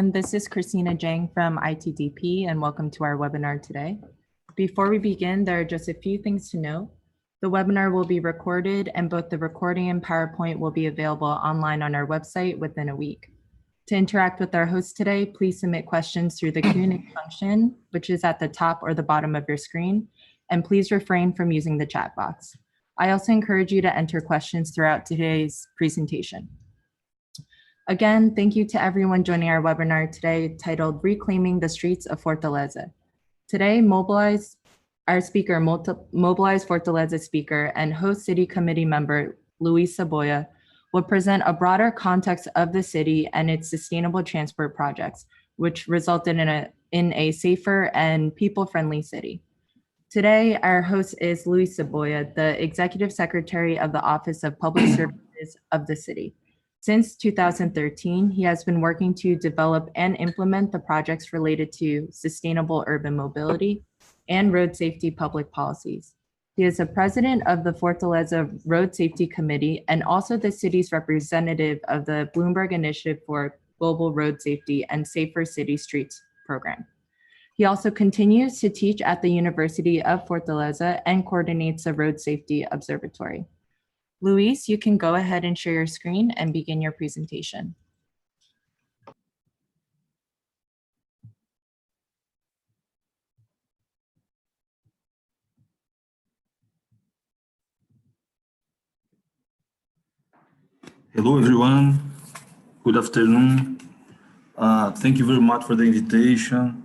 And this is Christina Jang from ITDP, and welcome to our webinar today. Before we begin, there are just a few things to know. The webinar will be recorded, and both the recording and PowerPoint will be available online on our website within a week. To interact with our host today, please submit questions through the Q&A function, which is at the top or the bottom of your screen, and please refrain from using the chat box. I also encourage you to enter questions throughout today's presentation. Again, thank you to everyone joining our webinar today titled Reclaiming the Streets of Fortaleza. Today, MOBILIZE, our speaker, MOBILIZE Fortaleza speaker and host city committee member, Luis Saboya, will present a broader context of the city and its sustainable transport projects, which resulted in a safer and people-friendly city. Today, our host is Luis Saboya, the Executive Secretary of the Office of Public Services of the city. Since 2013, he has been working to develop and implement the projects related to sustainable urban mobility and road safety public policies. He is the president of the Fortaleza Road Safety Committee and also the city's representative of the Bloomberg Initiative for Global Road Safety and Safer City Streets program. He also continues to teach at the University of Fortaleza and coordinates the Road Safety Observatory. Luis, you can go ahead and share your screen and begin your presentation. Hello, everyone. Good afternoon. Thank you very much for the invitation.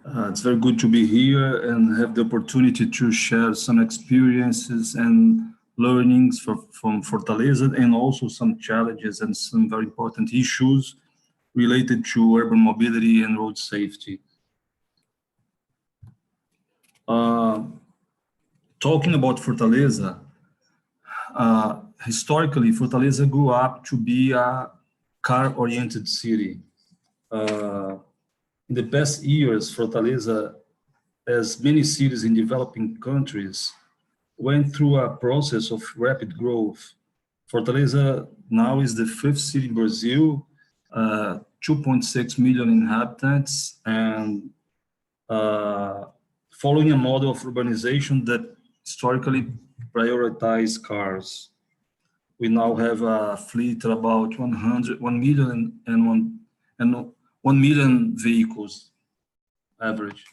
It's very good to be here and have the opportunity to share some experiences and learnings from Fortaleza, and also some challenges and some very important issues related to urban mobility and road safety. Talking about Fortaleza, historically, Fortaleza grew up to be a car-oriented city. In the past years, Fortaleza, as many cities in developing countries, went through a process of rapid growth. Fortaleza now is the 5th city in Brazil, 2.6 million inhabitants, and following a model of urbanization that historically prioritized cars. We now have a fleet of about 1 million vehicles average.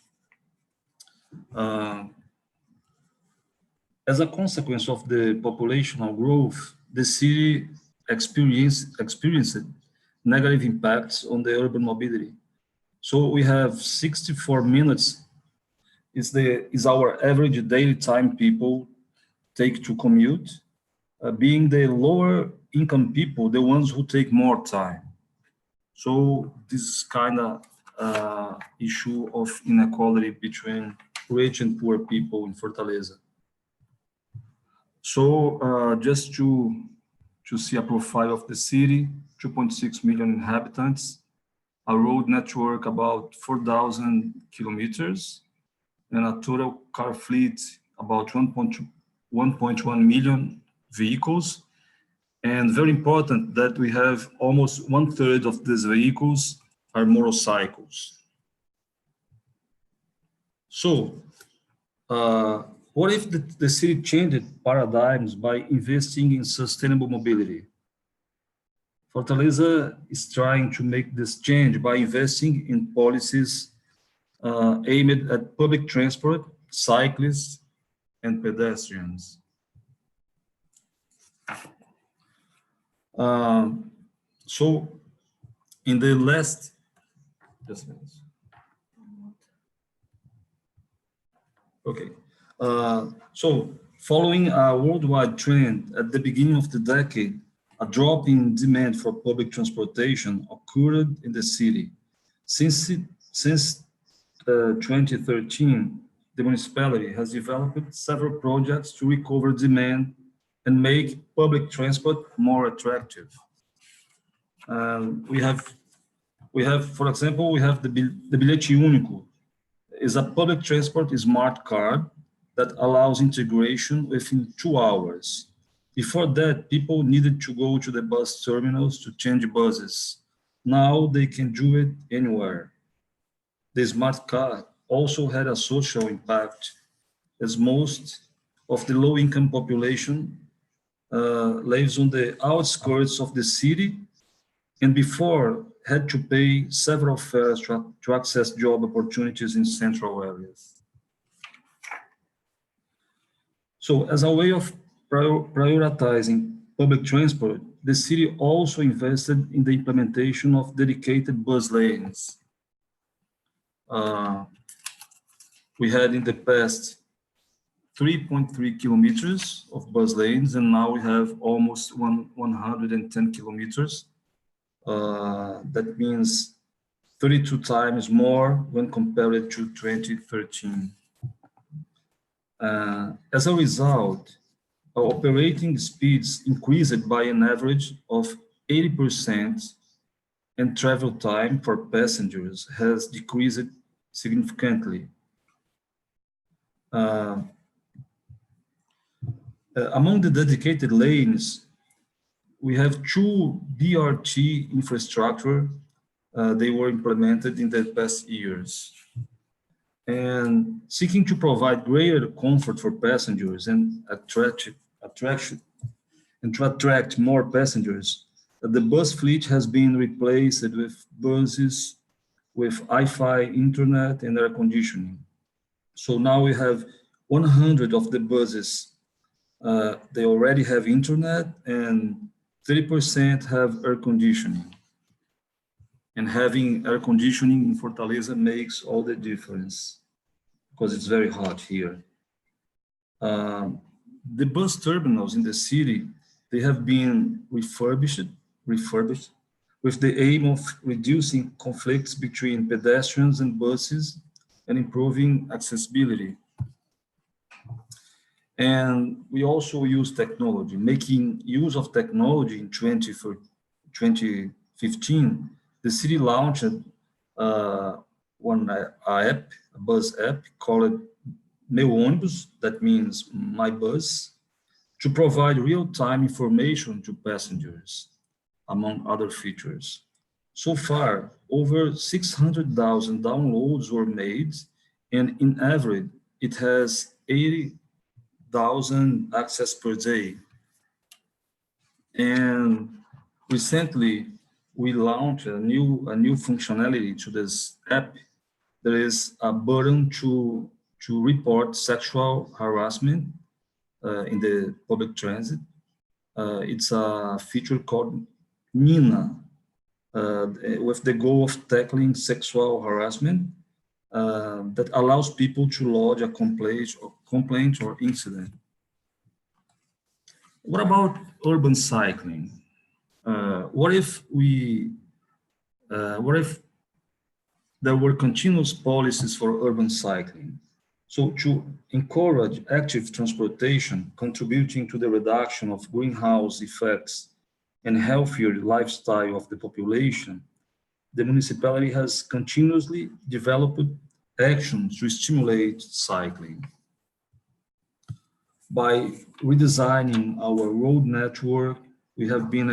As a consequence of the populational growth, the city experienced negative impacts on the urban mobility. So we have 64 minutes is our average daily time people take to commute, being the lower income people, the ones who take more time. So this is kind of issue of inequality between rich and poor people in Fortaleza. So just to see a profile of the city, 2.6 million inhabitants, a road network about 4,000 kilometers, and a total car fleet about 1.1 million vehicles. And very important that we have almost 1/3 of these vehicles are motorcycles. So, what if the city changed paradigms by investing in sustainable mobility? Fortaleza is trying to make this change by investing in policies aimed at public transport, cyclists, and pedestrians. So, in the last, just minutes. Okay. So, following a worldwide trend at the beginning of the decade, a drop in demand for public transportation occurred in the city. Since 2013, the municipality has developed several projects to recover demand and make public transport more attractive. We have, for example, we have the Bilhete Único, is a public transport smart card that allows integration within 2 hours. Before that, people needed to go to the bus terminals to change buses. Now they can do it anywhere. The smart car also had a social impact, as most of the low-income population lives on the outskirts of the city, and before had to pay several fares to access job opportunities in central areas. So as a way of prioritizing public transport, the city also invested in the implementation of dedicated bus lanes. We had in the past 3.3 kilometers of bus lanes, and now we have almost 110 kilometers. That means 32 times more when compared to 2013. As a result, our operating speeds increased by an average of 80%, and travel time for passengers has decreased significantly. Among the dedicated lanes, we have two BRT infrastructure. They were implemented in the past years. And seeking to provide greater comfort for passengers and to attract more passengers, the bus fleet has been replaced with buses with Wi-Fi, internet, and air conditioning. So now we have 100 of the buses. They already have internet, and 30% have air conditioning. And having air conditioning in Fortaleza makes all the difference because it's very hot here. The bus terminals in the city, they have been refurbished with the aim of reducing conflicts between pedestrians and buses and improving accessibility. And we also use technology, making use of technology in 2015. The city launched one app, a bus app called Meu Ônibus, that means my bus, to provide real-time information to passengers, among other features. So far, over 600,000 downloads were made, and in average, it has 80,000 access per day. And recently, we launched a new functionality to this app. There is a button to report sexual harassment in the public transit. It's a feature called Nina, with the goal of tackling sexual harassment that allows people to lodge a complaint or incident. What about urban cycling? What if there were continuous policies for urban cycling? So to encourage active transportation, contributing to the reduction of greenhouse effects and healthier lifestyle of the population, the municipality has continuously developed actions to stimulate cycling. By redesigning our road network, we have been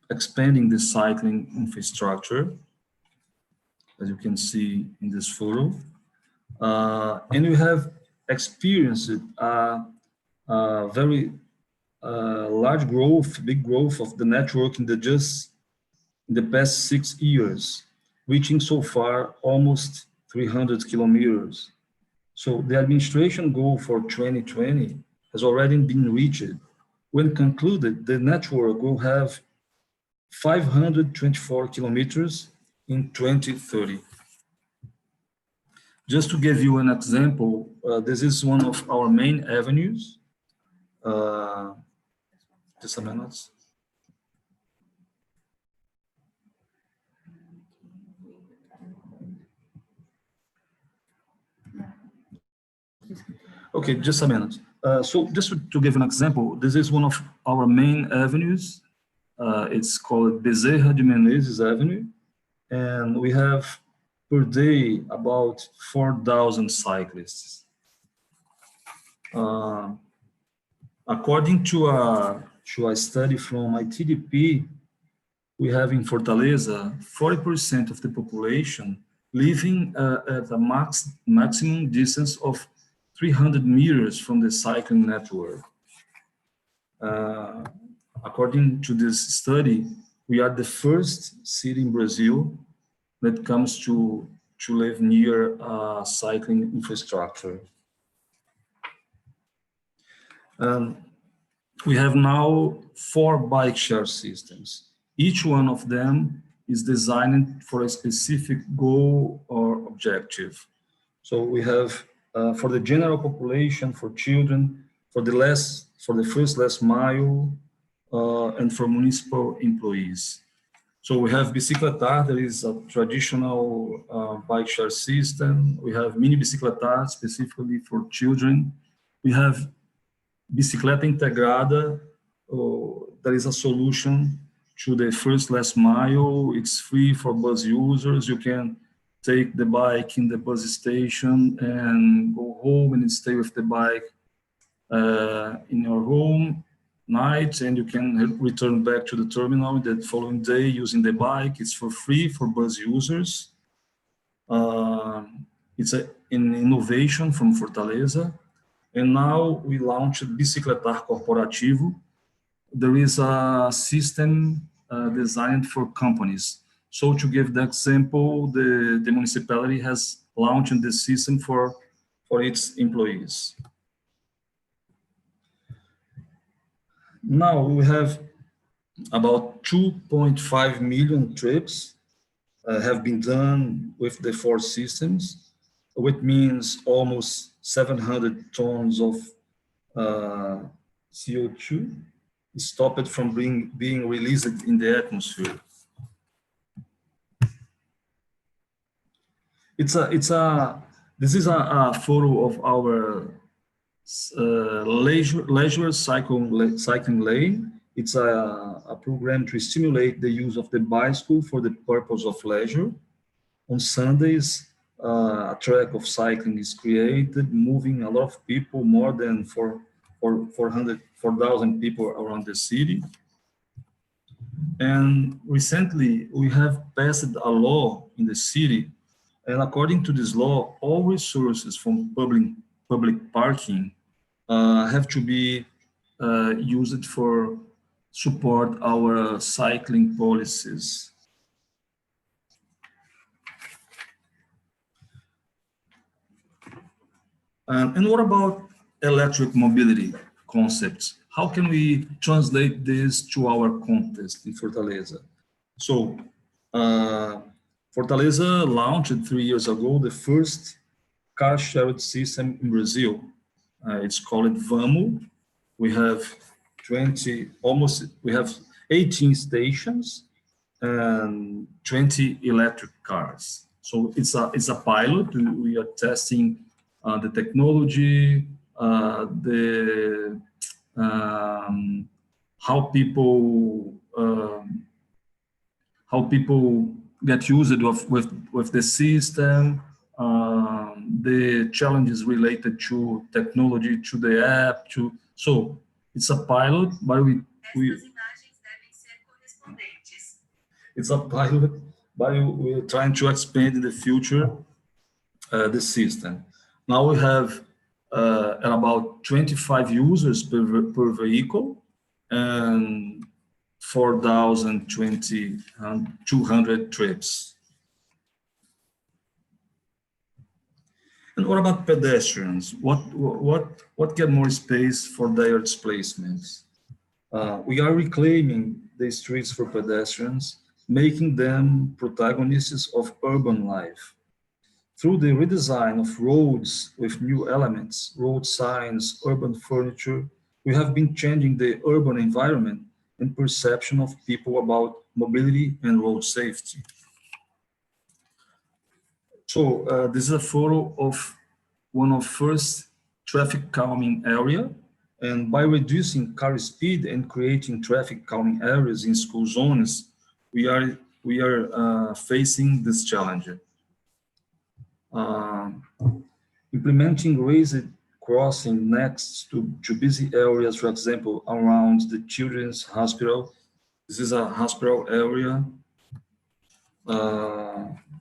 expanding the cycling infrastructure, as you can see in this photo. And we have experienced a very big growth of the network in the past 6 years, reaching so far almost 300 kilometers. So the administration goal for 2020 has already been reached. When concluded, the network will have 524 kilometers in 2030. Just to give you an example, this is one of our main avenues. Just a minute. Okay, just a minute. So just to give an example, this is one of our main avenues. It's called Bezerra de Menezes Avenue, and we have per day about 4,000 cyclists. According to a study from ITDP, we have in Fortaleza 40% of the population living at a maximum distance of 300 meters from the cycling network. According to this study, we are the first city in Brazil that comes to live near cycling infrastructure. We have now 4 bike share systems. Each one of them is designed for a specific goal or objective. So we have for the general population, for children, for the first last mile, and for municipal employees. So we have Bicicletar, that is a traditional bike share system. We have Mini Bicicletar, specifically for children. We have Bicicleta Integrada, that is a solution to the first last mile. It's free for bus users. You can take the bike in the bus station and go home and stay with the bike in your home night, and you can return back to the terminal the following day using the bike. It's for free for bus users. It's an innovation from Fortaleza. And now we launched Bicicletar Corporativo. There is a system designed for companies. So to give the example, the municipality has launched the system for its employees. Now we have about 2.5 million trips have been done with the 4 systems, which means almost 700 tons of CO2 stopped from being released in the atmosphere. This is a photo of our leisure cycling lane. It's a program to stimulate the use of the bicycle for the purpose of leisure. On Sundays, a track of cycling is created, moving a lot of people, more than 4,000 people around the city. And recently, we have passed a law in the city, and according to this law, all resources from public parking have to be used for support our cycling policies. And what about electric mobility concepts? How can we translate this to our context in Fortaleza? So, Fortaleza launched 3 years ago the first car shared system in Brazil. It's called Vamo. We have 18 stations and 20 electric cars. So it's a pilot. We are testing the technology, how people get used with the system, the challenges related to technology, to the app. So it's a pilot, but we're trying to expand in the future the system. Now we have about 25 users per vehicle and 4,200 trips. And what about pedestrians? What get more space for their displacements? We are reclaiming the streets for pedestrians, making them protagonists of urban life. Through the redesign of roads with new elements, road signs, urban furniture, we have been changing the urban environment and perception of people about mobility and road safety. So this is a photo of one of first traffic calming area. And by reducing car speed and creating traffic calming areas in school zones, we are facing this challenge. Implementing raised crossing next to busy areas, for example, around the children's hospital, This is a hospital area,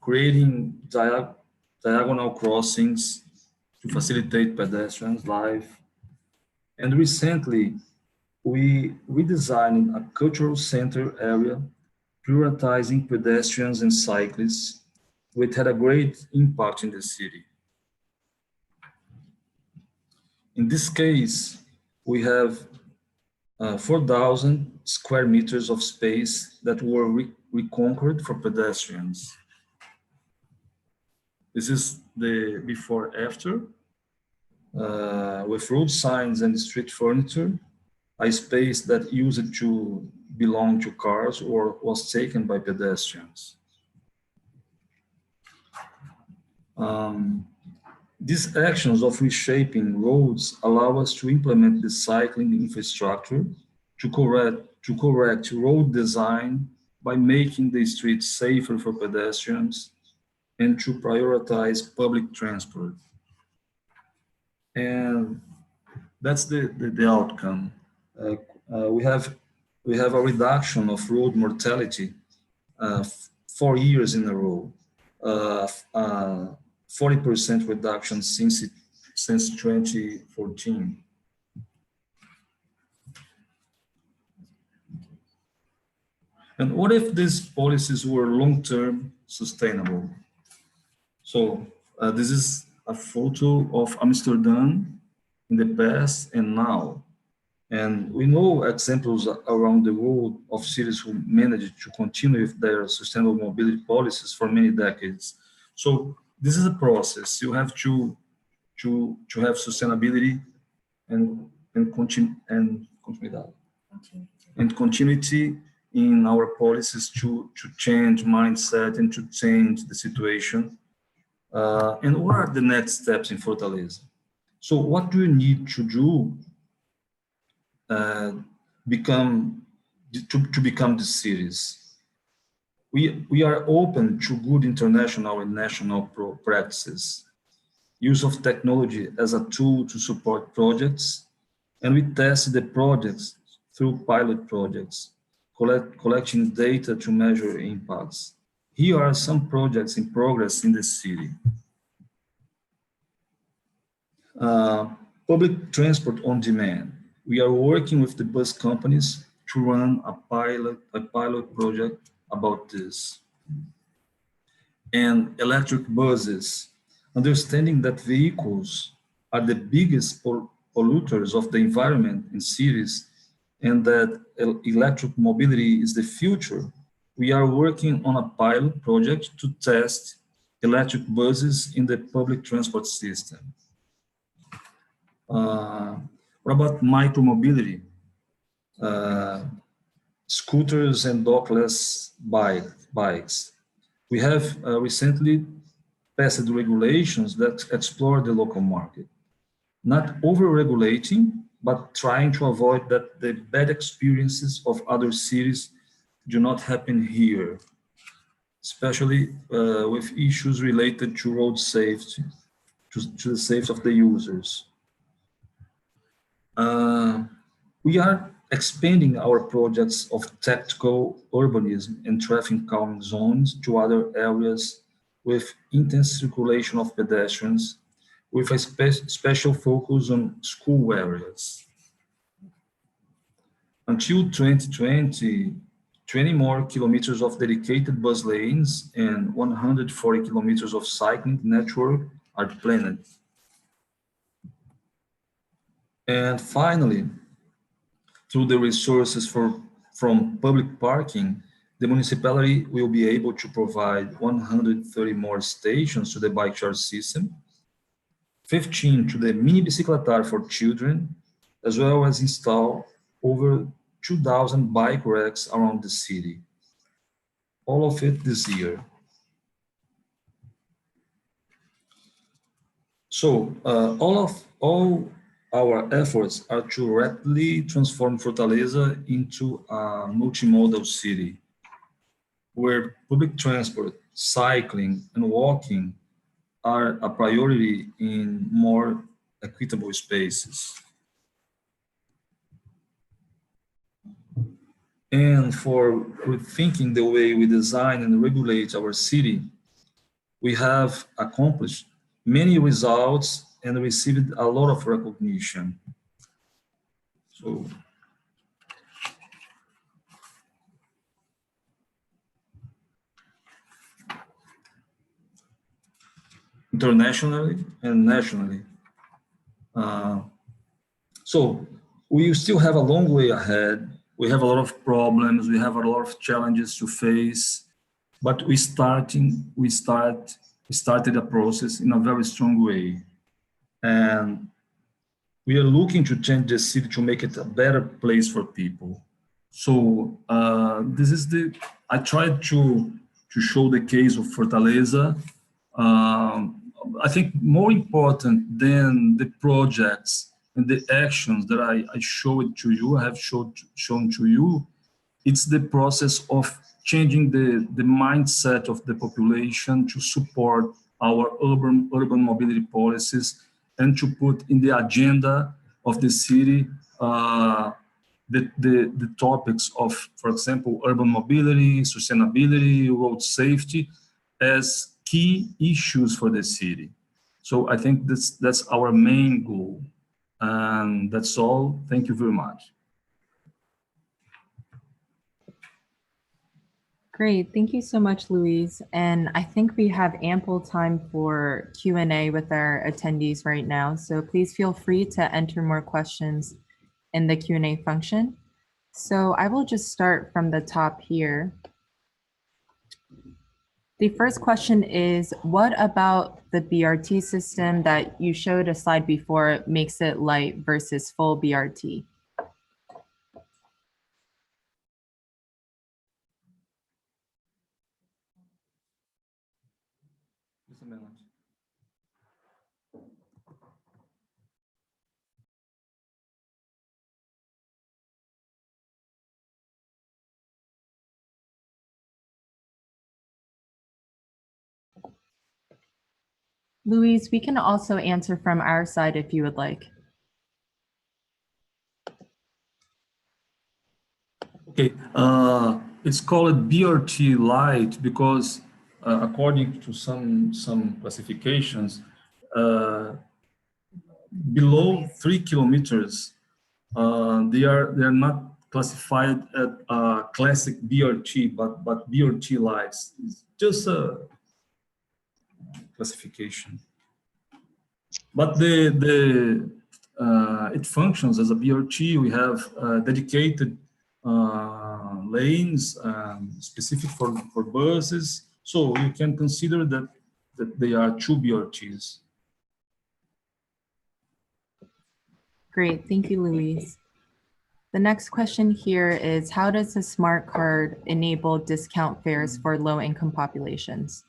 creating diagonal crossings to facilitate pedestrians' life. And recently, we redesigned a cultural center area, prioritizing pedestrians and cyclists, which had a great impact in the city. In this case, we have 4,000 square meters of space that were reconquered for pedestrians. This is the before after, with road signs and street furniture, a space that used to belong to cars or was taken by pedestrians. These actions of reshaping roads allow us to implement the cycling infrastructure to correct road design by making the streets safer for pedestrians and to prioritize public transport. And that's the outcome. We have a reduction of road mortality 4 years in a row. 40% reduction since 2014. And what if these policies were long-term sustainable? So this is a photo of Amsterdam in the past and now. And we know examples around the world of cities who managed to continue with their sustainable mobility policies for many decades. So this is a process. You have to have sustainability and continuity in our policies to change mindset and to change the situation. And what are the next steps in Fortaleza? So what do you need to do to become the cities? We are open to good international and national practices, use of technology as a tool to support projects, and we test the projects through pilot projects, collecting data to measure impacts. Here are some projects in progress in the city. Public transport on demand. We are working with the bus companies to run a pilot project about this. And electric buses, understanding that vehicles are the biggest polluters of the environment in cities and that electric mobility is the future. We are working on a pilot project to test electric buses in the public transport system. What about micromobility? Scooters and dockless bikes. We have recently passed regulations that explore the local market, not over-regulating, but trying to avoid that the bad experiences of other cities do not happen here, especially with issues related to road safety, to the safety of the users. We are expanding our projects of tactical urbanism and traffic calming zones to other areas with intense circulation of pedestrians, with a special focus on school areas. Until 2020, 20 more kilometers of dedicated bus lanes and 140 kilometers of cycling network are planned. And finally, through the resources from public parking, the municipality will be able to provide 130 more stations to the bike charge system, 15 to the mini bicicletar for children, as well as install over 2,000 bike racks around the city. All of it this year. So all our efforts are to rapidly transform Fortaleza into a multimodal city, where public transport, cycling, and walking are a priority in more equitable spaces. And for rethinking the way we design and regulate our city, we have accomplished many results and received a lot of recognition. So internationally and nationally. Uh, so we still have a long way ahead. We have a lot of problems. We have a lot of challenges to face, but we started a process in a very strong way. And we are looking to change the city to make it a better place for people. So this is I tried to show the case of Fortaleza. I think more important than the projects and the actions that I showed to you, I have shown to you, it's the process of changing the mindset of the population to support our urban mobility policies and to put in the agenda of the city the topics of, for example, urban mobility, sustainability, road safety as key issues for the city. So I think that's our main goal. And that's all. Thank you very much. Great, thank you so much, Luis. And I think we have ample time for Q&A with our attendees right now. So please feel free to enter more questions in the Q&A function. So I will just start from the top here. The first question is, what about the BRT system that you showed a slide before makes it light versus full BRT? Luis, we can also answer from our side if you would like. Okay, it's called BRT Light because according to some classifications, below 3 kilometers, they're not classified as classic BRT, but BRT lights. It's just a classification. But it functions as a BRT. We have dedicated lanes specific for buses. So you can consider that they are two BRTs. Great, thank you, Luis. The next question here is, how does the smart card enable discount fares for low-income populations?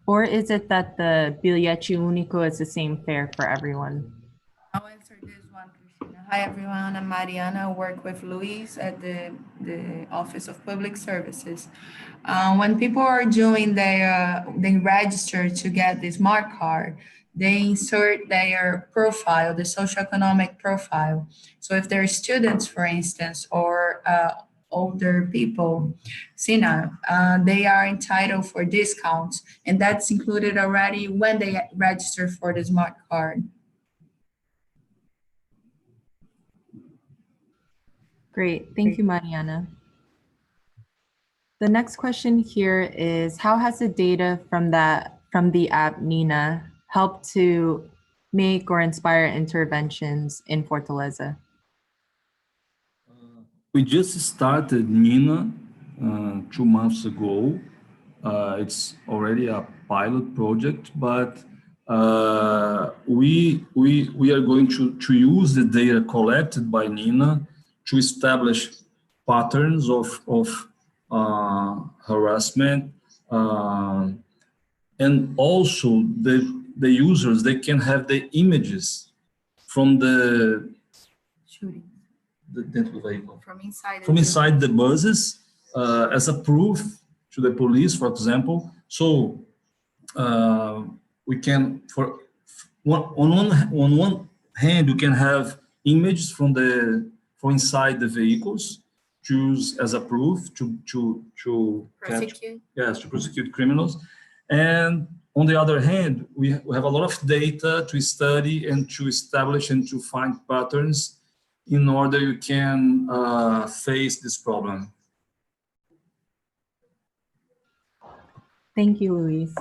Or is it that the bilhete único is the same fare for everyone? I'll answer this one, Cristina. Hi, everyone. I'm Mariana. I work with Luis at the Office of Public Services. When people are doing they register to get the smart card, they insert their profile, the socioeconomic profile. So if they're students, for instance, or older people, senile, they are entitled for discounts, and that's included already when they register for the smart card. Great, thank you, Mariana. The next question here is, how has the data from the app Nina helped to make or inspire interventions in Fortaleza? We just started Nina 2 months ago. It's already a pilot project, but we are going to use the data collected by Nina to establish patterns of harassment, and also the users, they can have the images from the Shooting vehicle, from inside the buses, as a proof to the police, for example. So we can, on one hand, you can have images from inside the vehicles, choose as a proof to Prosecute. yes, to prosecute criminals. And on the other hand, we have a lot of data to study and to establish and to find patterns in order you can face this problem. Thank you, Luis.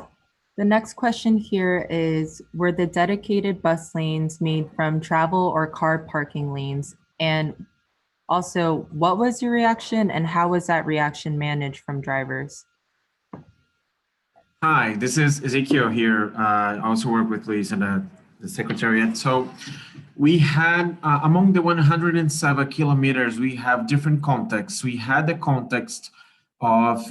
The next question here is, were the dedicated bus lanes made from travel or car parking lanes? And also, what was your reaction and how was that reaction managed from drivers? Hi, this is Ezekiel here. I also work with Luis and the Secretariat. So we had, among the 107 kilometers, we have different contexts. We had the context of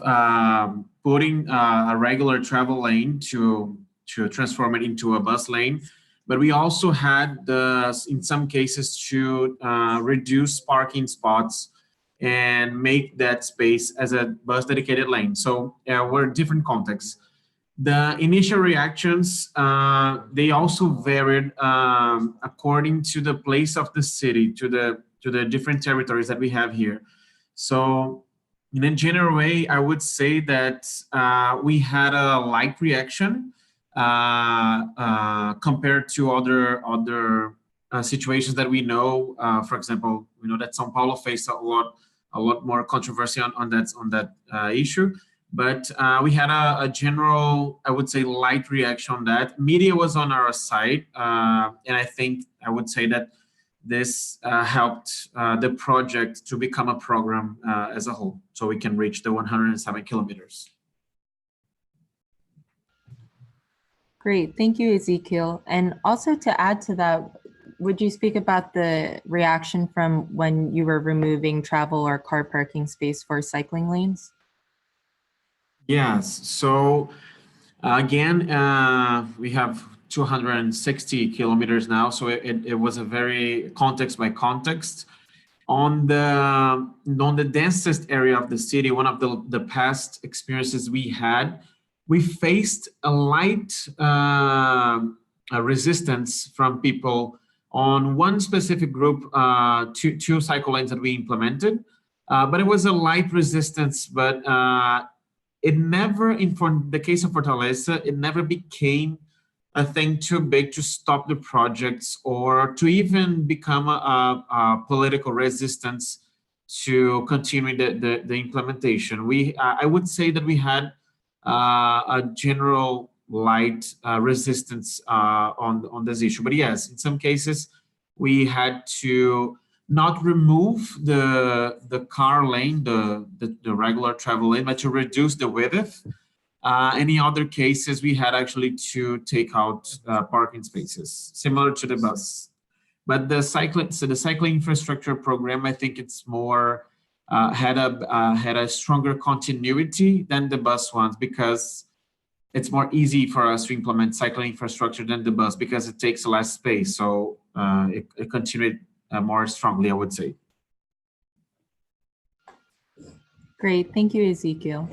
putting a regular travel lane to transform it into a bus lane. But we also had, in some cases, to reduce parking spots and make that space as a bus dedicated lane. So we're different contexts. The initial reactions, they also varied according to the place of the city, to the different territories that we have here. So in a general way, I would say that we had a light reaction compared to other situations that we know. For example, we know that São Paulo faced a lot more controversy on that issue. But we had a general, I would say, light reaction on that. Media was on our side, and I think I would say that this helped the project to become a program as a whole, so we can reach the 107 kilometers. Great, thank you, Ezekiel. And also to add to that, would you speak about the reaction from when you were removing travel or car parking space for cycling lanes? Yes, so again, we have 260 kilometers now, so it was a very context by context. On the densest area of the city, one of the past experiences we had, we faced a light resistance from people on one specific group, two cycle lanes that we implemented, but it was a light resistance, but it never, for the case of Fortaleza, it never became a thing too big to stop the projects or to even become a political resistance to continuing the implementation. I would say that we had a general light resistance on this issue. But yes, in some cases, we had to not remove the car lane, the regular travel lane, but to reduce the width. Any other cases, we had actually to take out parking spaces, similar to the bus. But the cycling infrastructure program, I think it's more had a stronger continuity than the bus ones, because it's more easy for us to implement cycling infrastructure than the bus because it takes less space. So it continued more strongly, I would say. Great, thank you, Ezekiel.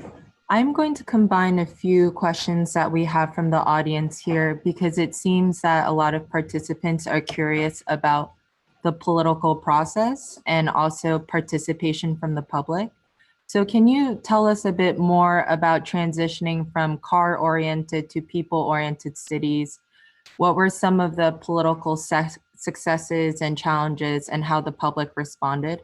I'm going to combine a few questions that we have from the audience here because it seems that a lot of participants are curious about the political process and also participation from the public. So can you tell us a bit more about transitioning from car-oriented to people-oriented cities? What were some of the political successes and challenges and how the public responded?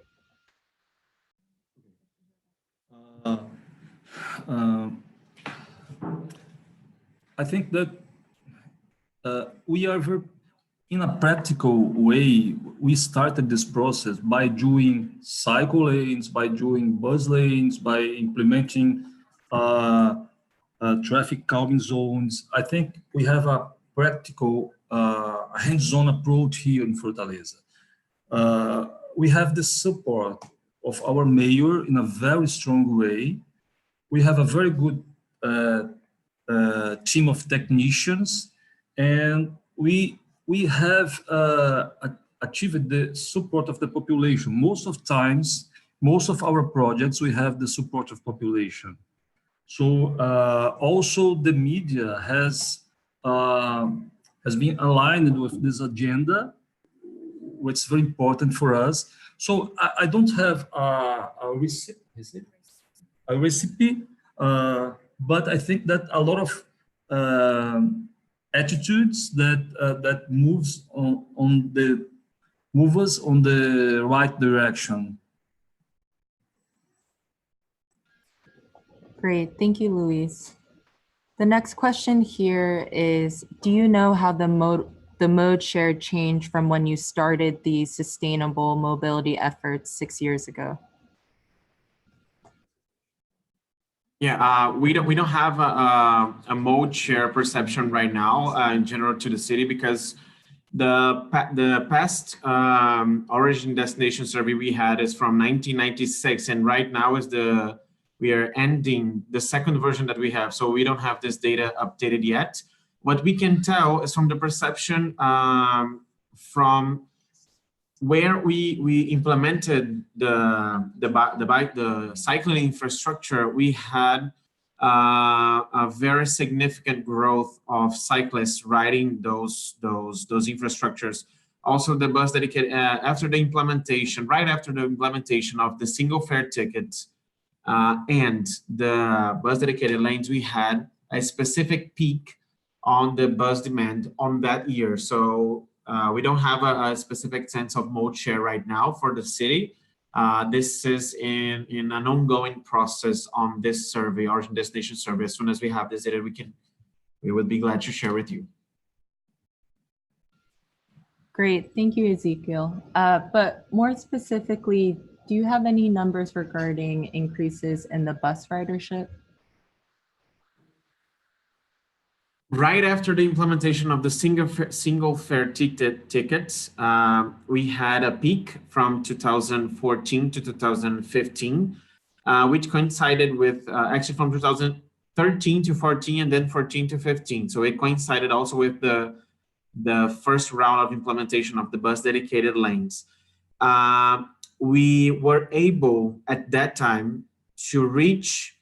I think that we are in a practical way, we started this process by doing cycle lanes, by doing bus lanes, by implementing traffic calming zones. I think we have a practical hands-on approach here in Fortaleza. We have the support of our mayor in a very strong way. We have a very good team of technicians, and we have achieved the support of the population. Most of times most of our projects, we have the support of population. So also the media has been aligned with this agenda, which is very important for us. So I don't have a recipe, but I think that a lot of attitudes that move us on the right direction. Great, thank you, Luis. The next question here is, do you know how the Modeshare changed from when you started the sustainable mobility efforts 6 years ago? Yeah, we don't have a Modeshare perception right now in general to the city, because the past origin destination survey we had is from 1996, and right now is we are ending the second version that we have, so we don't have this data updated yet. What we can tell is from the perception from where we implemented the cycling infrastructure, we had a very significant growth of cyclists riding those infrastructures. Also, the bus dedicated right after the implementation of the single fare tickets and the bus dedicated lanes, we had a specific peak on the bus demand on that year. So we don't have a specific sense of Modeshare right now for the city. This is in an ongoing process on this survey, origin destination survey. As soon as we have this data, we would be glad to share with you. Great, thank you, Ezekiel. But more specifically, do you have any numbers regarding increases in the bus ridership? Right after the implementation of the single fare tickets, we had a peak from 2014 to 2015, which coincided with actually from 2013 to 14 and then 14 to 15. So it coincided also with the first round of implementation of the bus dedicated lanes. We were able at that time to reach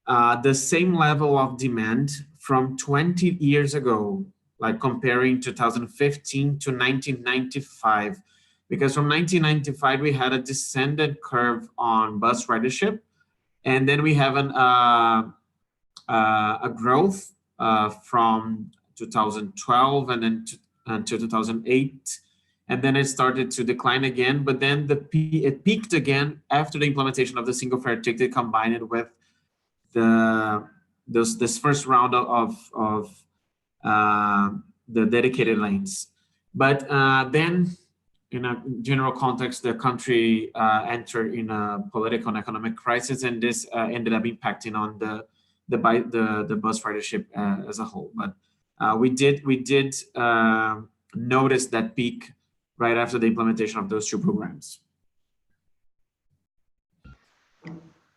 the same level of demand from 20 years ago, like comparing 2015 to 1995, because from 1995 we had a descended curve on bus ridership, and then we have a growth from 2012 and then to 2008, and then it started to decline again. But then it peaked again after the implementation of the single fare ticket, combined with this first round of the dedicated lanes. But then, in a general context, the country entered in a political and economic crisis, and this ended up impacting on the bus ridership as a whole. But we did notice that peak right after the implementation of those two programs.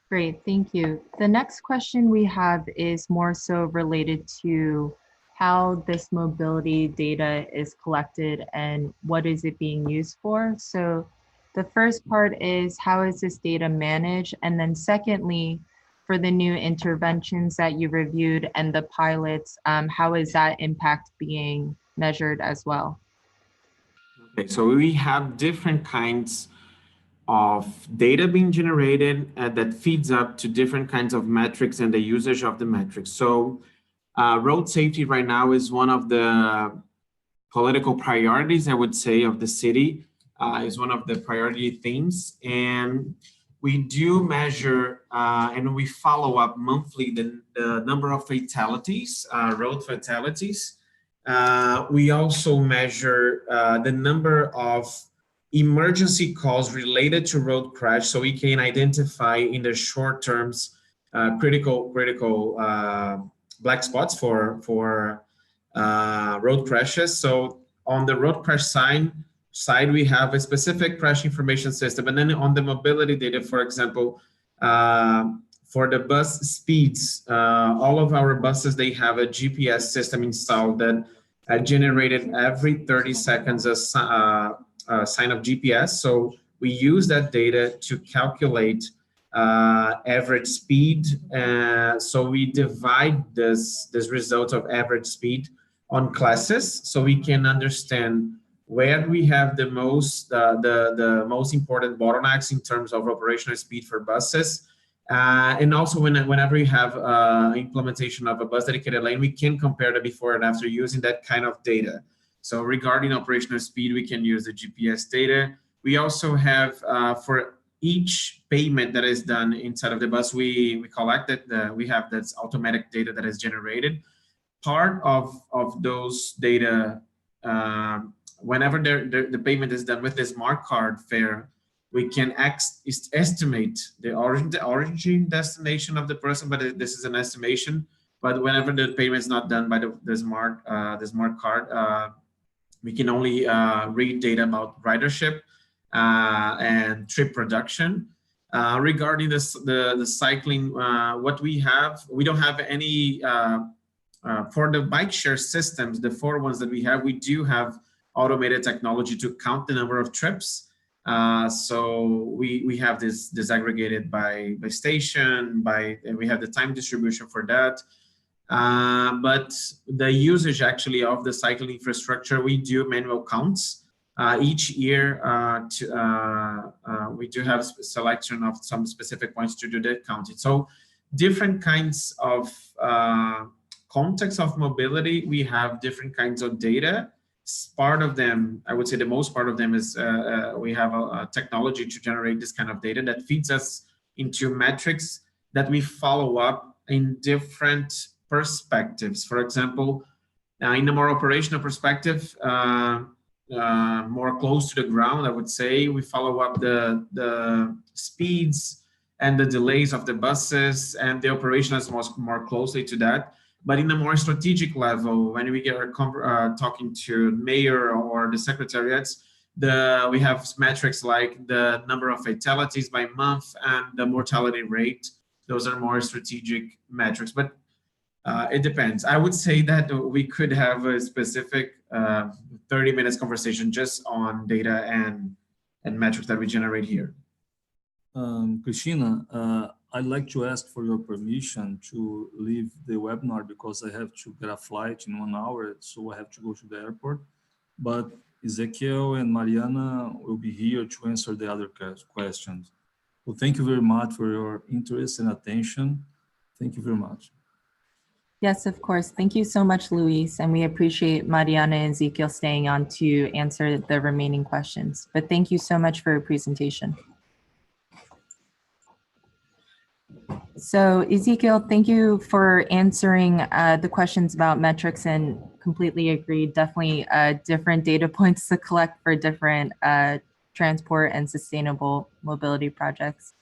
Great, thank you. The next question we have is more so related to how this mobility data is collected and what is it being used for. So the first part is, how is this data managed? And then secondly, for the new interventions that you reviewed and the pilots, how is that impact being measured as well? Okay, so we have different kinds of data being generated that feeds up to different kinds of metrics and the usage of the metrics. So road safety right now is one of the political priorities, I would say, of the city, is one of the priority themes. And we do measure and we follow up monthly the number of fatalities, road fatalities. We also measure the number of emergency calls related to road crash, so we can identify in the short terms critical black spots for road crashes. So on the road crash side, we have a specific crash information system, and then on the mobility data, for example, for the bus speeds, all of our buses, they have a GPS system installed that generated every 30 seconds a sign of GPS. So we use that data to calculate average speed. So we divide this result of average speed on classes, so we can understand where we have the most important bottlenecks in terms of operational speed for buses. And also whenever you have implementation of a bus dedicated lane, we can compare the before and after using that kind of data. So regarding operational speed, we can use the GPS data. We also have for each payment that is done inside of the bus, we collect that, we have this automatic data that is generated. Part of those data, whenever the payment is done with the smart card fare, we can estimate the origin destination of the person, but this is an estimation. But whenever the payment is not done by the smart card, we can only read data about ridership and trip production. Regarding the cycling, what we don't have any for the bike share systems. The 4 ones that we have, we do have automated technology to count the number of trips. So we have this disaggregated by station, and we have the time distribution for that. But the usage actually of the cycling infrastructure, we do manual counts. Each year, we do have a selection of some specific points to do that counting. So different kinds of context of mobility, we have different kinds of data. Part of them, I would say the most part of them is we have a technology to generate this kind of data that feeds us into metrics that we follow up in different perspectives. For example, in a more operational perspective, more close to the ground, I would say, we follow up the speeds and the delays of the buses, and the operation is more closely to that. But in a more strategic level, when we get talking to mayor or the secretariats, we have metrics like the number of fatalities by month and the mortality rate. Those are more strategic metrics, but it depends. I would say that we could have a specific 30 minutes conversation just on data and metrics that we generate here. Cristina, I'd like to ask for your permission to leave the webinar because I have to get a flight in 1 hour, so I have to go to the airport. But Ezekiel and Mariana will be here to answer the other questions. So thank you very much for your interest and attention. Thank you very much. Yes, of course. Thank you so much, Luis. And we appreciate Mariana and Ezekiel staying on to answer the remaining questions. But thank you so much for your presentation. So Ezekiel, thank you for answering the questions about metrics, and completely agree. Definitely different data points to collect for different transport and sustainable mobility projects.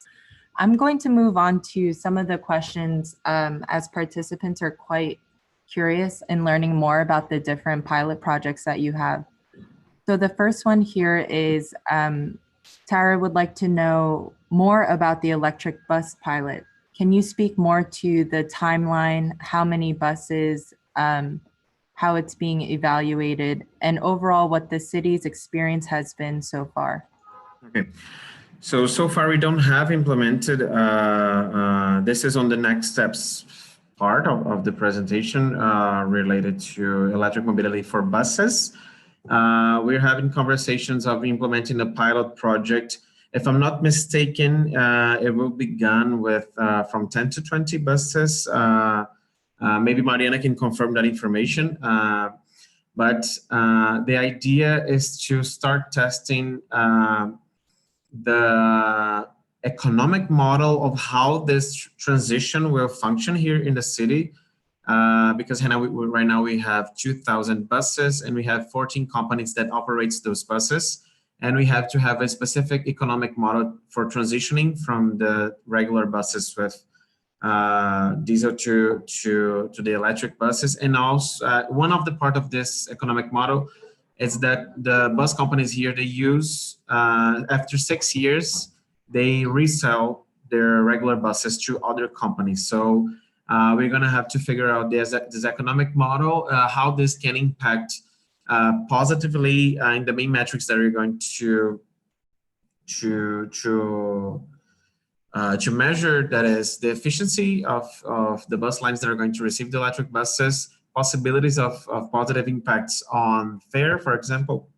I'm going to move on to some of the questions as participants are quite curious in learning more about the different pilot projects that you have. So the first one here is Tara would like to know more about the electric bus pilot. Can you speak more to the timeline, how many buses, how it's being evaluated, and overall what the city's experience has been so far? Okay. So far we don't have implemented, this is on the next steps part of the presentation related to electric mobility for buses. We're having conversations of implementing a pilot project. If I'm not mistaken, it will begin with from 10 to 20 buses. Maybe Mariana can confirm that information. But the idea is to start testing the economic model of how this transition will function here in the city. Because right now we have 2,000 buses and we have 14 companies that operates those buses. And we have to have a specific economic model for transitioning from the regular buses with diesel to the electric buses. And also one of the part of this economic model is that the bus companies here, they use, after 6 years, they resell their regular buses to other companies. So we're gonna have to figure out this economic model, how this can impact positively in the main metrics that we're going to to measure, that is, the efficiency of the bus lines that are going to receive the electric buses, possibilities of positive impacts on fare, for example,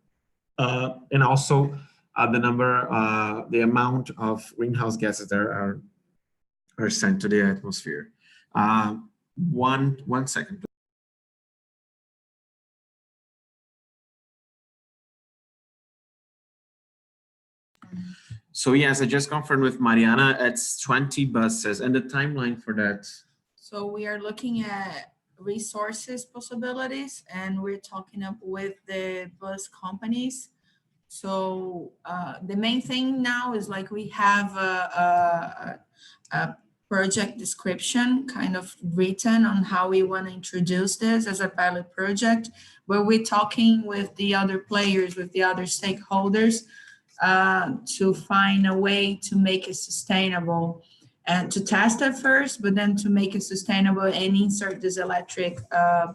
and also the amount of greenhouse gases that are sent to the atmosphere. One second. So yes, I just confirmed with Mariana, it's 20 buses, and the timeline for that. So we are looking at resources possibilities, and we're talking up with the bus companies. So the main thing now is like we have a project description kind of written on how we want to introduce this as a pilot project, where we're talking with the other players, with the other stakeholders, to find a way to make it sustainable and to test it first, but then to make it sustainable and insert these electric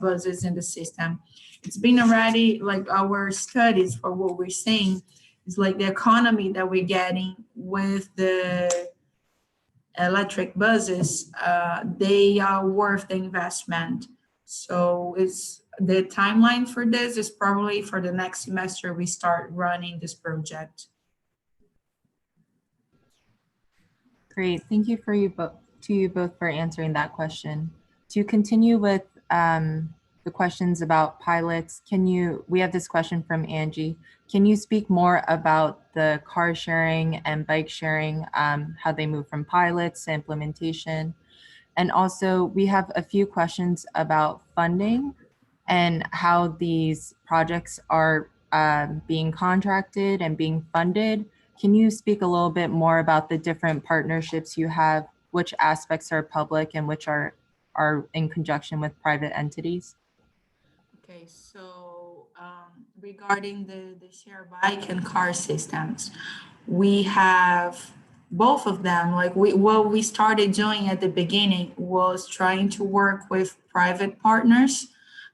buses in the system. It's been already like our studies for what we're seeing is like the economy that we're getting with the electric buses, they are worth the investment. So it's the timeline for this is probably for the next semester we start running this project. Great. Thank you for you both for answering that question. To continue with the questions about pilots, we have this question from Angie. Can you speak more about the car sharing and bike sharing, how they move from pilots to implementation? And also we have a few questions about funding and how these projects are being contracted and being funded. Can you speak a little bit more about the different partnerships you have, which aspects are public and which are in conjunction with private entities? Okay, so regarding the share bike and car systems, we have both of them. Like what we started doing at the beginning was trying to work with private partners.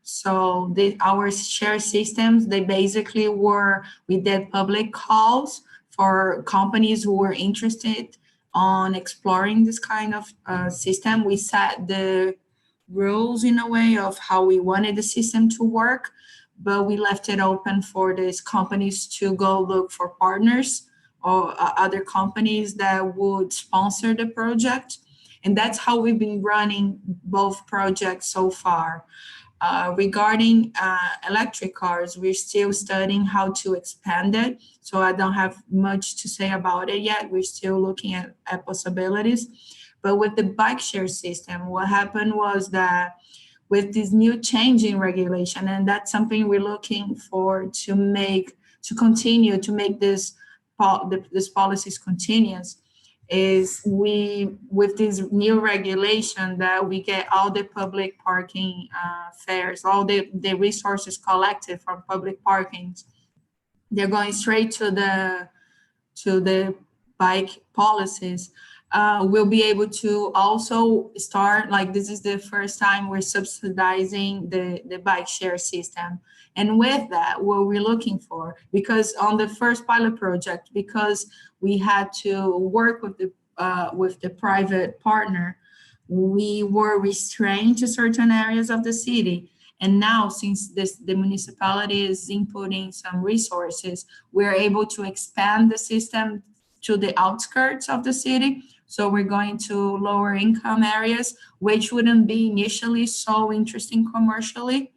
So our share systems, they basically we did public calls for companies who were interested on exploring this kind of system. We set the rules in a way of how we wanted the system to work, but we left it open for these companies to go look for partners or other companies that would sponsor the project. And that's how we've been running both projects so far. Regarding electric cars, we're still studying how to expand it. So I don't have much to say about it yet. We're still looking at possibilities. But with the bike share system, what happened was that with this new change in regulation, and that's something we're looking for to continue to make this policies continuous, is with this new regulation that we get all the public parking fares, all the resources collected from public parkings, they're going straight to the bike policies. We'll be able to also start, like this is the first time we're subsidizing the bike share system. And with that, what we're looking for, because on the first pilot project, because we had to work with the private partner, we were restrained to certain areas of the city. And now, since the municipality is inputting some resources, we're able to expand the system to the outskirts of the city. So we're going to lower income areas, which wouldn't be initially so interesting commercially.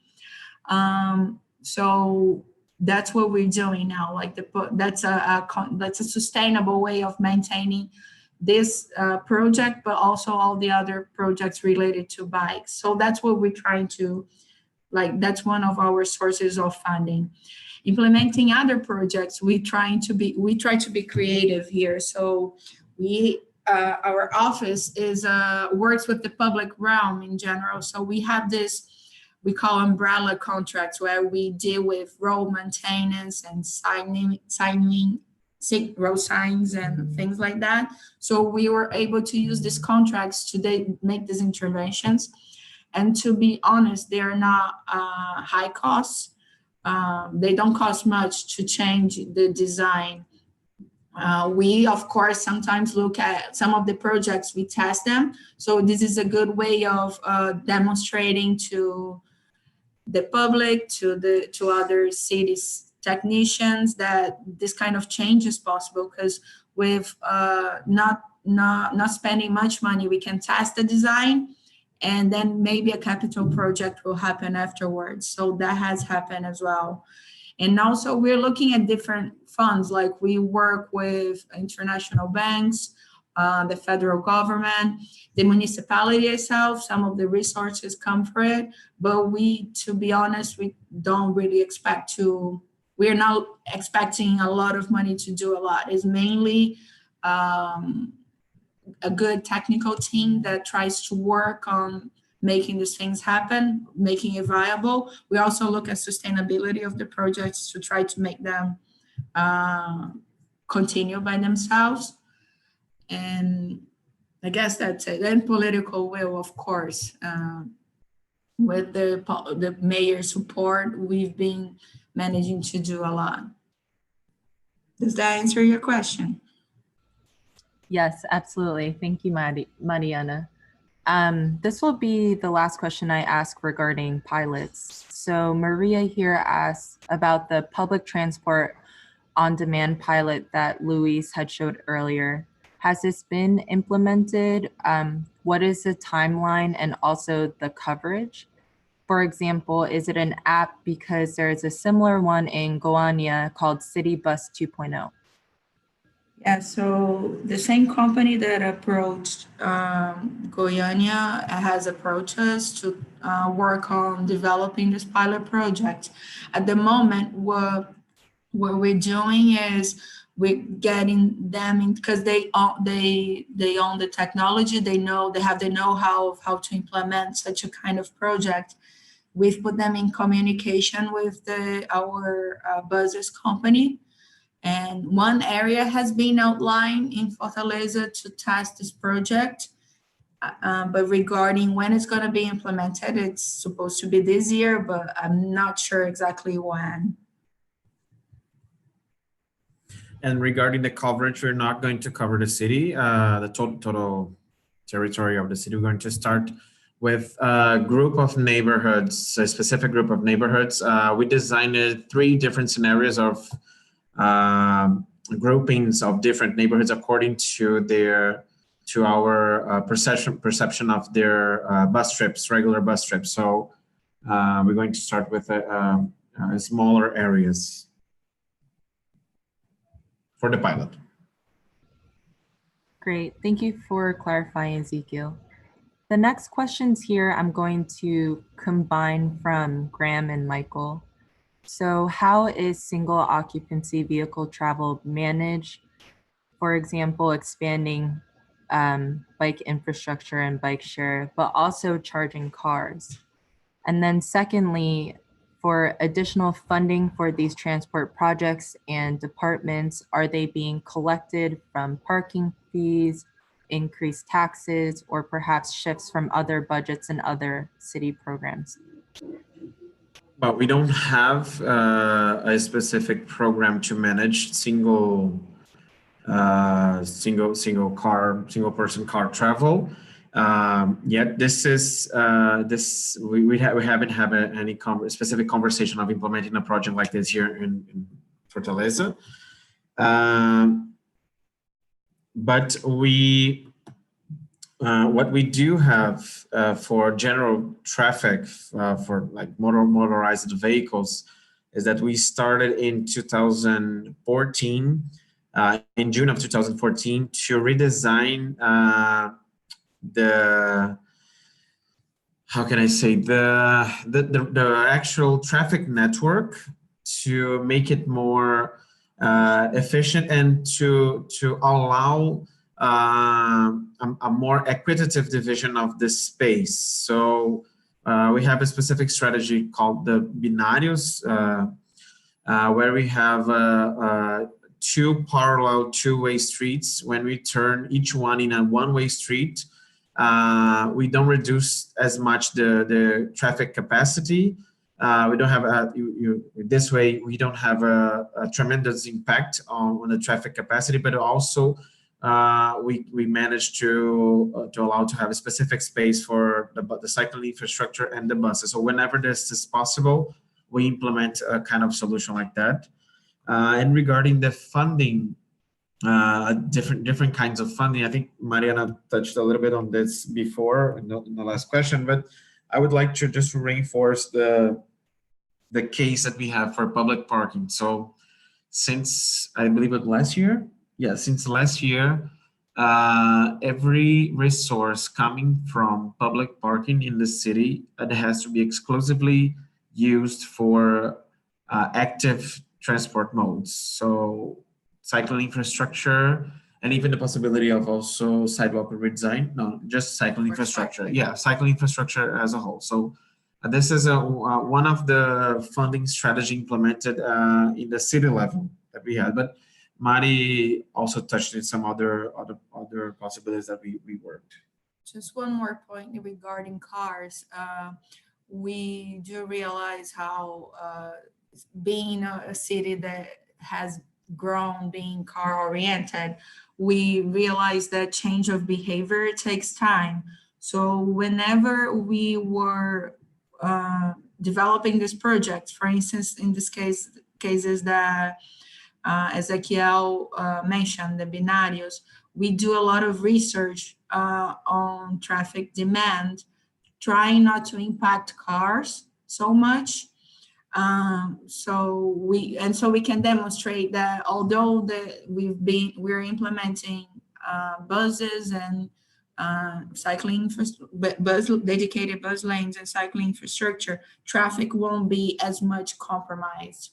So that's what we're doing now. Like that's a sustainable way of maintaining this project, but also all the other projects related to bikes. So that's what we're trying to, that's one of our sources of funding. Implementing other projects, we try to be creative here. So our office works with the public realm in general. So we have this, we call umbrella contracts, where we deal with road maintenance and signing road signs and things like that. So we were able to use these contracts to make these interventions. And to be honest, they are not high costs. They don't cost much to change the design. We, of course, sometimes look at some of the projects, we test them. So this is a good way of demonstrating to the public, to other cities technicians that this kind of change is possible, because with not spending much money, we can test the design, and then maybe a capital project will happen afterwards. So that has happened as well. And also we're looking at different funds, like we work with international banks, the federal government, the municipality itself, some of the resources come for it, but we, to be honest, we don't really expect to, we're not expecting a lot of money to do a lot. It's mainly a good technical team that tries to work on making these things happen, making it viable. We also look at sustainability of the projects to try to make them continue by themselves. And I guess that's it. Then political will, of course, with the mayor's support, we've been managing to do a lot. Does that answer your question? Yes, absolutely. Thank you, Mariana. This will be the last question I ask regarding pilots. So Maria here asks about the public transport on-demand pilot that Luis had showed earlier. Has this been implemented? What is the timeline and also the coverage? For example, is it an app, because there is a similar one in Goiânia called City Bus 2.0? Yeah, so the same company that approached Goiânia has approached us to work on developing this pilot project. At the moment, what we're doing is we're getting them in, because they own the technology, they have the know-how of how to implement such a kind of project. We've put them in communication with our buses company. And one area has been outlined in Fortaleza to test this project. But regarding when it's going to be implemented, it's supposed to be this year, but I'm not sure exactly when. And regarding the coverage, we're not going to cover the city, the total territory of the city. We're going to start with a group of neighborhoods, a specific group of neighborhoods. We designed 3 different scenarios of groupings of different neighborhoods according to our perception of their bus trips, regular bus trips. So we're going to start with smaller areas for the pilot. Great, thank you for clarifying, Ezekiel. The next questions here I'm going to combine from Graham and Michael. So how is single occupancy vehicle travel managed? For example, expanding bike infrastructure and bike share, but also charging cars. And then secondly, for additional funding for these transport projects and departments, are they being collected from parking fees, increased taxes, or perhaps shifts from other budgets and other city programs? But we don't have a specific program to manage single person car travel. Yet this is we haven't had any specific conversation of implementing a project like this here in Fortaleza. But what we do have for general traffic for like motorized vehicles is that we started in 2014, in June of 2014, to redesign the actual traffic network to make it more efficient and to allow a more equitable division of the space. So we have a specific strategy called the binários, where we have 2 parallel two-way streets. When we turn each one in a one-way street, we don't reduce as much the traffic capacity, We don't have this way. We don't have a tremendous impact on the traffic capacity, but also we managed to allow to have a specific space for the cycling infrastructure and the buses. So whenever this is possible, we implement a kind of solution like that. And regarding the funding, different kinds of funding, I think Mariana touched a little bit on this before in the last question, but I would like to just reinforce the case that we have for public parking. So since I believe it last year, since last year, every resource coming from public parking in the city, it has to be exclusively used for active transport modes. So cycling infrastructure, and even the possibility of also sidewalk redesign. No, just cycling infrastructure. Yeah, cycling infrastructure as a whole. So this is one of the funding strategy implemented in the city level that we had. But Mari also touched on some other possibilities that we worked. Just one more point regarding cars. We do realize how being a city that has grown being car oriented, we realize that change of behavior takes time. So whenever we were developing this project, for instance, in this cases that Ezequiel mentioned, the binarios, we do a lot of research on traffic demand, trying not to impact cars so much. So we can demonstrate that although we're implementing buses and cycling dedicated bus lanes and cycling infrastructure, traffic won't be as much compromised.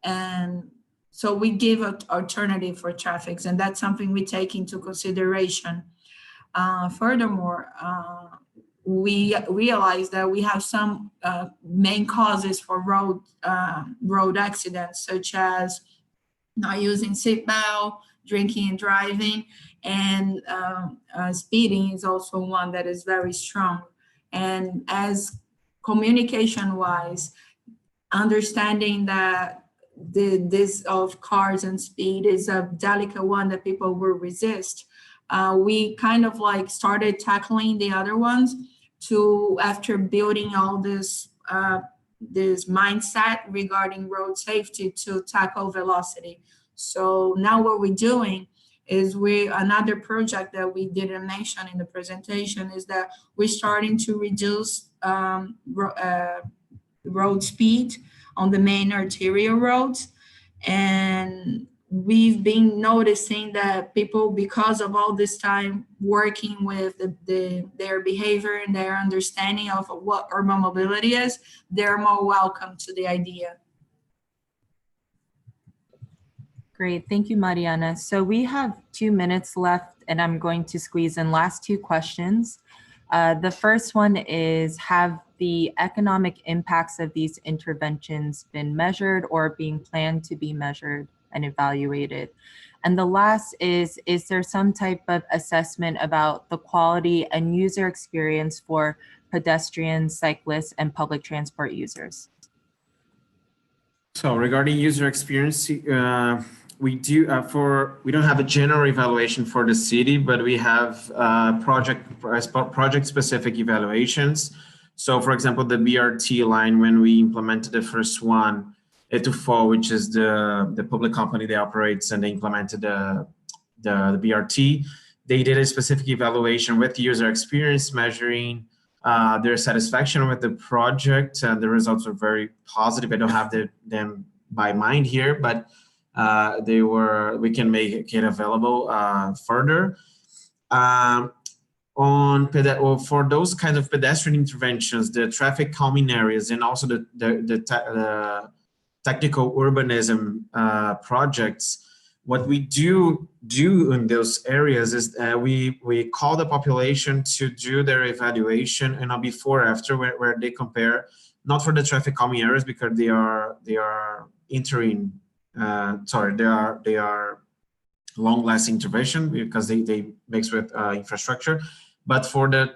And so we give an alternative for traffics, and that's something we take into consideration. Furthermore, we realize that we have some main causes for road accidents, such as not using seatbelt, drinking and driving, and speeding is also one that is very strong. And as communication-wise, understanding that this of cars and speed is a delicate one that people will resist, we kind of like started tackling the other ones after building all this mindset regarding road safety to tackle velocity. So now what we're doing is another project that we didn't mention in the presentation is that we're starting to reduce road speed on the main arterial roads. And we've been noticing that people, because of all this time working with their behavior and their understanding of what urban mobility is, they're more welcome to the idea. Great, thank you, Mariana. So we have 2 minutes left, and I'm going to squeeze in last 2 questions. The first one is, have the economic impacts of these interventions been measured or being planned to be measured and evaluated? And the last is there some type of assessment about the quality and user experience for pedestrians, cyclists, and public transport users? So regarding user experience, we don't have a general evaluation for the city, but we have project specific evaluations. So for example, the BRT line, when we implemented the first one, Etufo, which is the public company that operates and they implemented the BRT, they did a specific evaluation with user experience, measuring their satisfaction with the project, and the results were very positive. I don't have them by mind here, but we can make it available further. For those kinds of pedestrian interventions, the traffic calming areas, and also the technical urbanism projects, what we do in those areas is we call the population to do their evaluation and a before after, where they compare, not for the traffic calming areas because they are entering. They are long-lasting intervention because they mix with infrastructure. But for the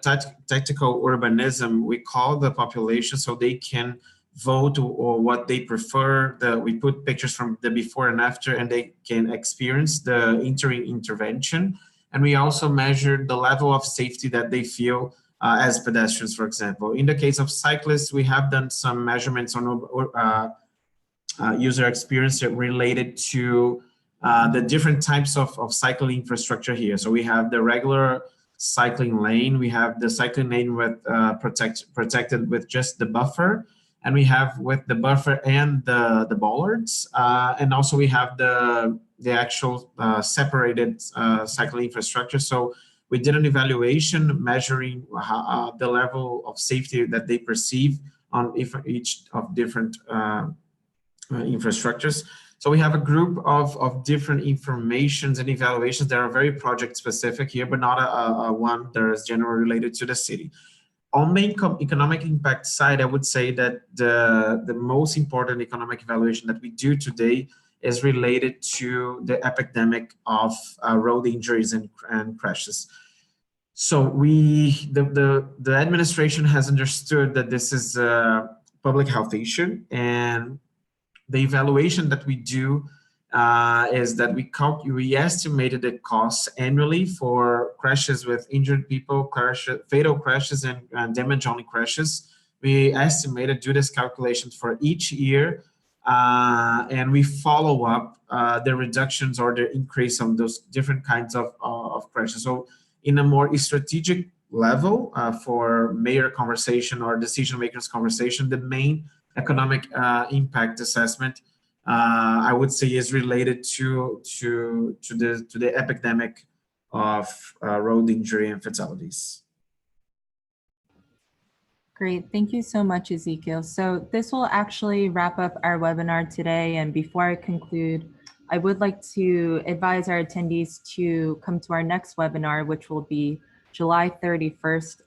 tactical urbanism, we call the population so they can vote or what they prefer. We put pictures from the before and after, and they can experience the intervention. And we also measured the level of safety that they feel as pedestrians, for example. In the case of cyclists, we have done some measurements on user experience related to the different types of cycling infrastructure here. So we have the regular cycling lane, we have the cycling lane with protected with just the buffer, and we have with the buffer and the bollards, and also we have the actual separated cycling infrastructure. So we did an evaluation measuring the level of safety that they perceive on each of different infrastructures. So we have a group of different informations and evaluations that are very project specific here, but not a one that is generally related to the city. On the economic impact side, I would say that the most important economic evaluation that we do today is related to the epidemic of road injuries and crashes. So the administration has understood that this is a public health issue, and the evaluation that we do is that we estimated the costs annually for crashes with injured people, fatal crashes, and damage-only crashes. We estimated, do this calculations for each year, and we follow up the reductions or the increase of those different kinds of crashes. So in a more strategic level for mayor conversation or decision makers conversation, the main economic impact assessment, I would say, is related to the epidemic of road injury and fatalities. Great, thank you so much, Ezekiel. So this will actually wrap up our webinar today. And before I conclude, I would like to advise our attendees to come to our next webinar, which will be July 31st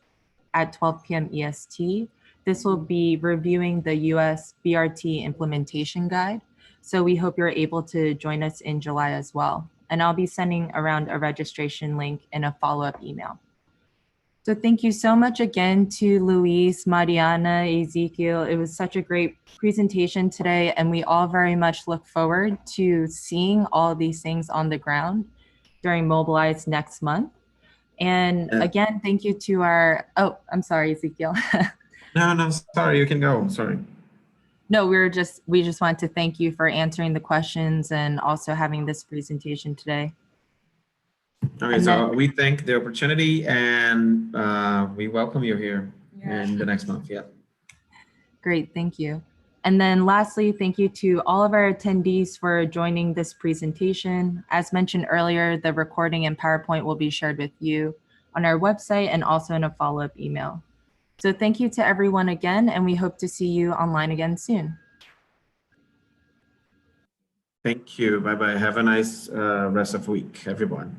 at 12 p.m. EST. This will be reviewing the US BRT implementation guide. So we hope you're able to join us in July as well. And I'll be sending around a registration link in a follow-up email. So thank you so much again to Luis, Mariana, Ezekiel. It was such a great presentation today, and we all very much look forward to seeing all these things on the ground during MOBILIZE next month. And again, thank you to our, oh, I'm sorry, Ezekiel. No, sorry, you can go, sorry. No, we just want to thank you for answering the questions and also having this presentation today. Okay, And so then, we thank the opportunity, and we welcome you here in the next month. Yeah. great, thank you. And then lastly, thank you to all of our attendees for joining this presentation. As mentioned earlier, the recording and PowerPoint will be shared with you on our website and also in a follow-up email. So thank you to everyone again, and we hope to see you online again soon. Thank you. Bye-bye. Have a nice rest of the week, everyone.